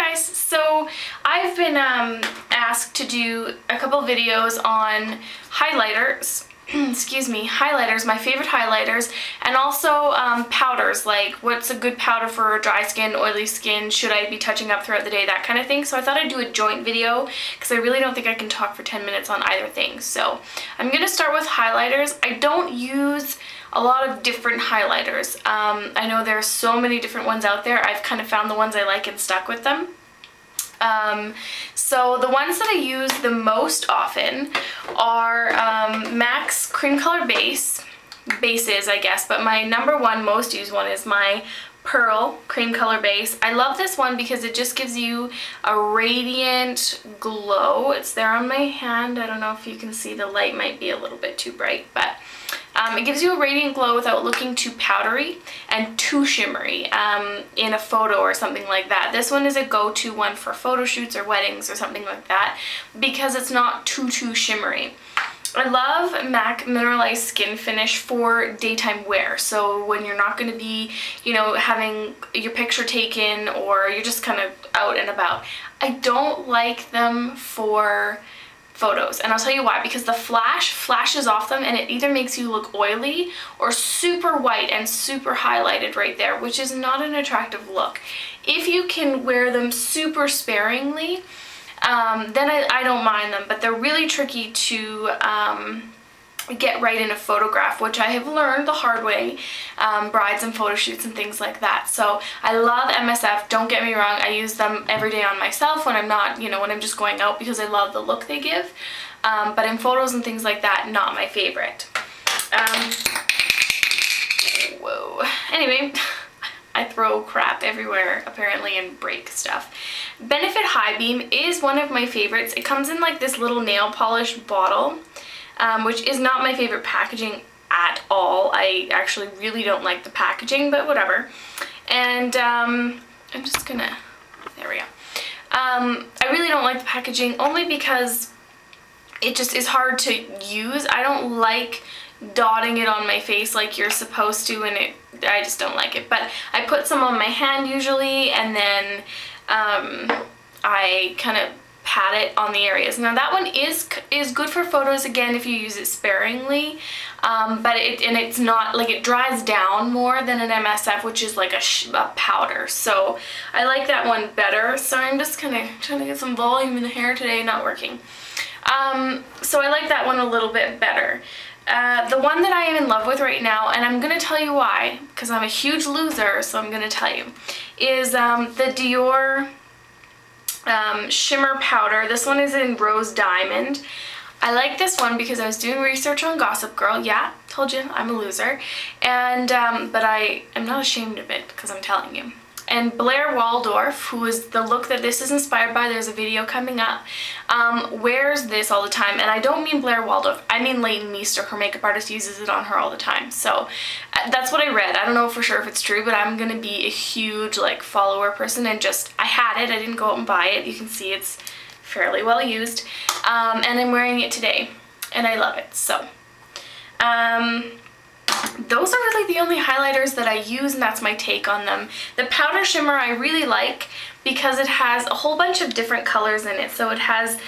guys, so I've been asked to do a couple videos on highlighters, excuse me, highlighters, my favorite highlighters, and also powders, like what's a good powder for dry skin, oily skin, should I be touching up throughout the day, that kind of thing. So I thought I'd do a joint video because I really don't think I can talk for 10 minutes on either thing. So I'm going to start with highlighters. I don't use a lot of different highlighters. I know there are so many different ones out there. I've kind of found the ones I like and stuck with them. So the ones that I use the most often are MAC's cream color bases, I guess, but my number one most used one is my Pearl cream color base. I love this one because it just gives you a radiant glow. It's there on my hand. I don't know if you can see, the light might be a little bit too bright, but it gives you a radiant glow without looking too powdery and too shimmery in a photo or something like that. This one is a go-to one for photo shoots or weddings or something like that because it's not too shimmery. I love MAC Mineralized Skin Finish for daytime wear. So when you're not going to be, you know, having your picture taken or you're just kind of out and about. I don't like them for photos, and I'll tell you why. Because the flashes off them and it either makes you look oily or super white and super highlighted right there, which is not an attractive look. If you can wear them super sparingly, then I don't mind them, but they're really tricky to get right in a photograph, which I have learned the hard way, brides and photo shoots and things like that. So I love MSF, don't get me wrong, I use them every day on myself when I'm not, you know, when I'm just going out because I love the look they give, but in photos and things like that, not my favorite. Whoa. Anyway, I throw crap everywhere apparently and break stuff. Benefit High Beam is one of my favorites. It comes in like this little nail polish bottle, which is not my favorite packaging at all. I actually really don't like the packaging, but whatever. And I'm just gonna, there we go. I really don't like the packaging only because it just is hard to use. I don't like dotting it on my face like you're supposed to, and I just don't like it. But I put some on my hand usually, and then I kind of pat it on the areas. Now that one is good for photos again if you use it sparingly, but it's not like, it dries down more than an MSF, which is like a powder. So I like that one better. So I'm just kind of trying to get some volume in the hair today, not working. So I like that one a little bit better. The one that I am in love with right now, and I'm going to tell you why, because I'm a huge loser, so I'm going to tell you, is the Dior Shimmer Powder. This one is in Rose Diamond. I like this one because I was doing research on Gossip Girl. Yeah, told you, I'm a loser. And, but I am not ashamed of it because I'm telling you. And Blair Waldorf, who is the look that this is inspired by, there's a video coming up, wears this all the time. And I don't mean Blair Waldorf, I mean Leighton Meester, her makeup artist, uses it on her all the time. So that's what I read. I don't know for sure if it's true, but I'm gonna be a huge like follower person, and just, I had it, I didn't go out and buy it. You can see it's fairly well used. And I'm wearing it today and I love it. So those are really the only highlighters that I use, and that's my take on them. The Powder Shimmer I really like because it has a whole bunch of different colors in it. So it has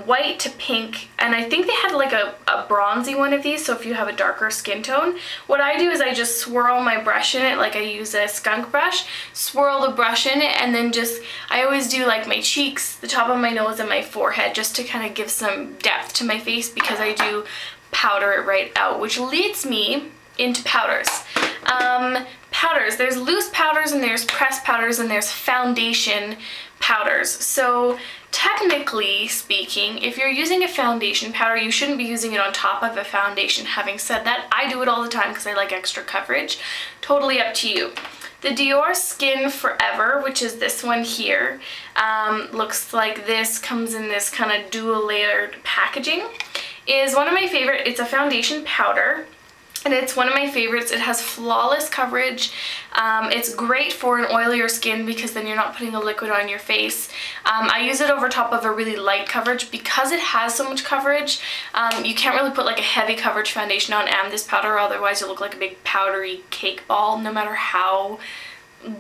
white to pink, and I think they had like a bronzy one of these, so if you have a darker skin tone. What I do is I just swirl my brush in it, like I use a skunk brush, swirl the brush in it, and then just, I always do like my cheeks, the top of my nose, and my forehead, just to kind of give some depth to my face, because I do powder it right out, which leads me into powders. Powders, there's loose powders and there's pressed powders and there's foundation powders. So technically speaking, if you're using a foundation powder, you shouldn't be using it on top of a foundation. Having said that, I do it all the time because I like extra coverage. Totally up to you. The Dior Skin Forever, which is this one here, looks like this, comes in this kind of dual layered packaging, is one of my favorite. It's a foundation powder, and it's one of my favorites. It has flawless coverage. It's great for an oilier skin because then you're not putting a liquid on your face. I use it over top of a really light coverage because it has so much coverage. You can't really put like a heavy coverage foundation on this powder, otherwise you'll look like a big powdery cake ball no matter how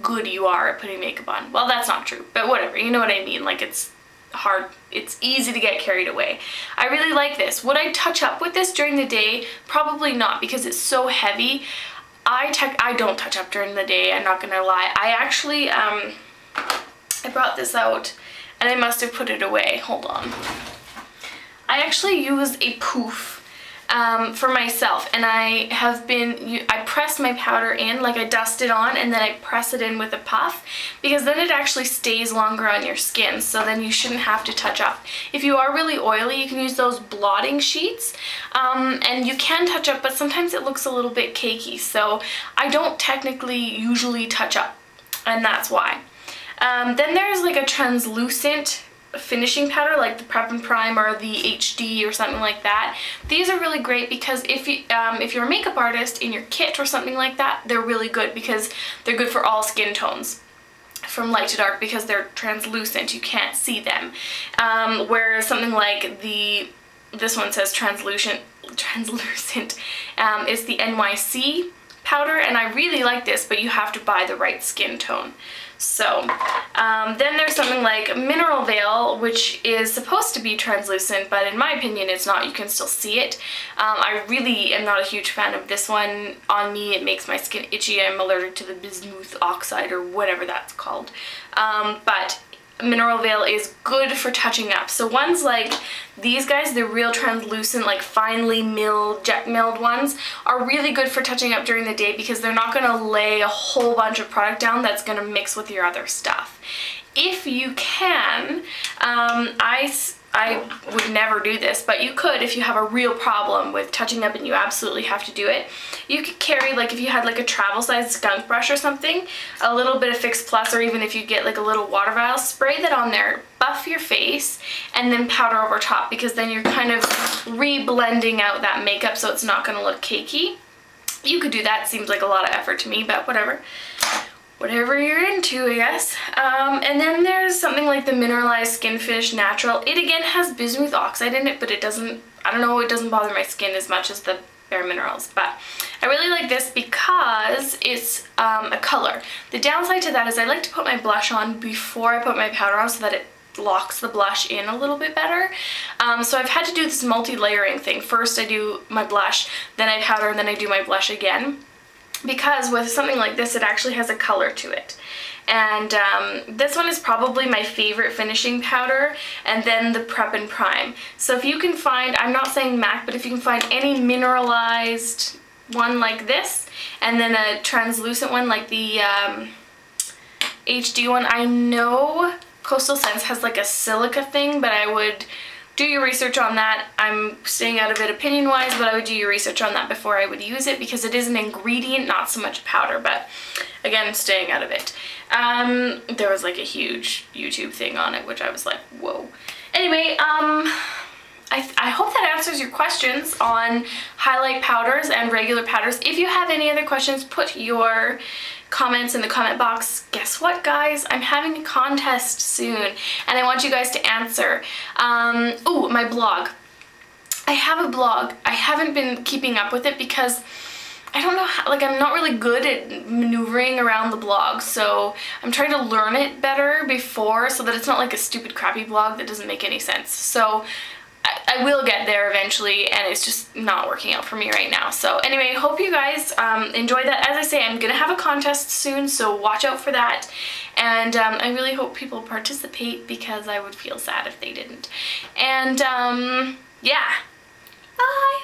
good you are at putting makeup on. Well, that's not true, but whatever, you know what I mean. Like, it's hard, it's easy to get carried away. I really like this. Would I touch up with this during the day? Probably not, because it's so heavy. I don't touch up during the day, I'm not gonna lie. I actually, I brought this out and I must have put it away. Hold on. I actually use a Poof for myself, and I press my powder in, like I dust it on and then I press it in with a puff, because then it actually stays longer on your skin, so then you shouldn't have to touch up. If you are really oily, you can use those blotting sheets, and you can touch up, but sometimes it looks a little bit cakey, so I don't technically usually touch up, and that's why. Then there's like a translucent finishing powder, like the Prep and Prime or the HD or something like that. These are really great because if you're a makeup artist in your kit or something like that, they're really good because they're good for all skin tones, from light to dark, because they're translucent, you can't see them. Whereas something like this one says translucent, it's the NYC powder, and I really like this, but you have to buy the right skin tone. So then there's something like Mineral Veil, which is supposed to be translucent, but in my opinion it's not. You can still see it. I really am not a huge fan of this one on me. It makes my skin itchy. I'm allergic to the bismuth oxide or whatever that's called. But Mineral Veil is good for touching up. So ones like these guys, the real translucent, like finely milled, jet milled ones, are really good for touching up during the day because they're not going to lay a whole bunch of product down that's going to mix with your other stuff. If you can, I would never do this, but you could if you have a real problem with touching up and you absolutely have to do it. You could carry, like if you had like a travel size skunk brush or something, a little bit of Fix Plus, or even if you get like a little water vial, spray that on there, buff your face, and then powder over top, because then you're kind of re-blending out that makeup so it's not going to look cakey. You could do that. Seems like a lot of effort to me, but whatever. Whatever you're into, I guess. And then there's something like the Mineralized Skin Finish Natural. It again has bismuth oxide in it, but it doesn't, I don't know, it doesn't bother my skin as much as the Bare Minerals. But I really like this because it's a color. The downside to that is I like to put my blush on before I put my powder on so that it locks the blush in a little bit better. So I've had to do this multi-layering thing. First I do my blush, then I powder, and then I do my blush again. Because with something like this, it actually has a color to it. And this one is probably my favorite finishing powder, and then the Prep and Prime. So if you can find, I'm not saying MAC, but if you can find any mineralized one like this, and then a translucent one like the HD one. I know Coastal Scents has like a silica thing, but I would do your research on that. I'm staying out of it opinion-wise, but I would do your research on that before I would use it, because it is an ingredient, not so much powder, but again, staying out of it. There was like a huge YouTube thing on it, which I was like, whoa. Anyway, I hope that answers your questions on highlight powders and regular powders. If you have any other questions, put your comments in the comment box. Guess what, guys? I'm having a contest soon, and I want you guys to answer. Ooh, my blog. I have a blog. I haven't been keeping up with it because I don't know how, like I'm not really good at maneuvering around the blog, so I'm trying to learn it better before so that it's not like a stupid crappy blog that doesn't make any sense. So I will get there eventually, and it's just not working out for me right now. So anyway, hope you guys enjoy that. As I say, I'm gonna have a contest soon, so watch out for that. And I really hope people participate, because I would feel sad if they didn't. And yeah, bye!